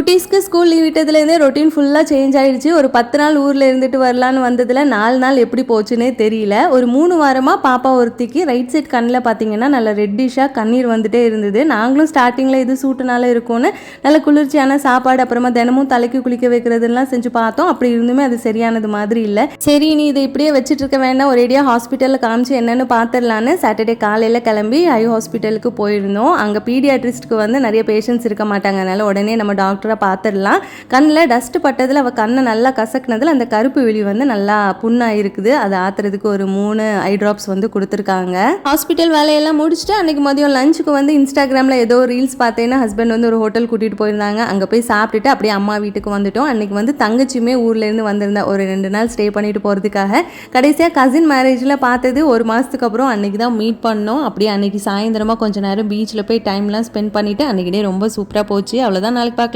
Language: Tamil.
குட்டீஸ்க்கு ஸ்கூல் லீவ் விட்டதுலேருந்தே ரொட்டீன் ஃபுல்லாக சேஞ்ச் ஆகிடுச்சு. ஒரு 10 நாள் ஊரில் இருந்துட்டு வரலான்னு வந்ததில் 4 நாள் எப்படி போச்சுன்னே தெரியல. ஒரு 3 வாரமாக பாப்பா ஒருத்திக்கு ரைட் சைட் கண்ணில் பார்த்தீங்கன்னா நல்ல ரெட்டிஷாக கண்ணீர் வந்துட்டே இருந்தது. நாங்களும் ஸ்டார்டிங்கில் இது சூட்டுனால இருக்கும்னு நல்ல குளிர்ச்சியான சாப்பாடு அப்புறமா தினமும் தலைக்கு குளிக்க வைக்கிறதுலாம் செஞ்சு பார்த்தோம். அப்படி இருந்துமே அது சரியானது மாதிரி இல்லை. சரி நீ இதை இப்படியே வச்சுட்டு இருக்க வேண்டாம், ஒரேடியாக ஹாஸ்பிட்டலில் காமிச்சு என்னென்னு பார்த்துடலான்னு சாட்டர்டே காலையில் கிளம்பி ஐ ஹாஸ்பிட்டலுக்கு போயிருந்தோம். அங்கே பீடியாட்ரிஸ்ட்க்கு வந்து நிறைய பேஷண்ட்ஸ் இருக்க மாட்டாங்க, அதனால் உடனே நம்ம டாக்டரை பார்த்துடலாம். கண்ணில் டஸ்ட் பட்டதில் அவள் கண்ணை நல்லா கசக்குனதில் அந்த கருப்பு விழி வந்து நல்லா புண்ணாக இருக்குது. அதை ஆற்றுறதுக்கு ஒரு 3 ஐ ட்ராப்ஸ் வந்து கொடுத்துருக்காங்க. ஹாஸ்பிட்டல் வேலையெல்லாம் முடிச்சுட்டு அன்றைக்கி மதியம் லஞ்சுக்கு வந்து இன்ஸ்டாகிராமில் ஏதோ ரீல்ஸ் பார்த்தேன்னா ஹஸ்பண்ட் வந்து ஒரு ஹோட்டல் கூட்டிகிட்டு போயிருந்தாங்க. அங்கே போய் சாப்பிட்டுட்டு அப்படியே அம்மா வீட்டுக்கு வந்துட்டோம். அன்றைக்கி வந்து தங்கச்சியுமே ஊர்லேருந்து வந்திருந்தா ஒரு 2 நாள் ஸ்டே பண்ணிட்டு போகிறதுக்காக. கடைசியாக கசின் மேரேஜில் பார்த்தது 1 மாதத்துக்கு அப்புறம் அன்றைக்கி தான் மீட் பண்ணோம். அப்படியே அன்றைக்கி சாயந்தரமாக கொஞ்சம் நேரம் பீச்சில் போய் டைம்லாம் ஸ்பெண்ட் பண்ணிவிட்டு அன்றைக்கி டே ரொம்ப சூப்பராக போச்சு. அவ்வளோதான், நாளைக்கு பார்க்கலாம்.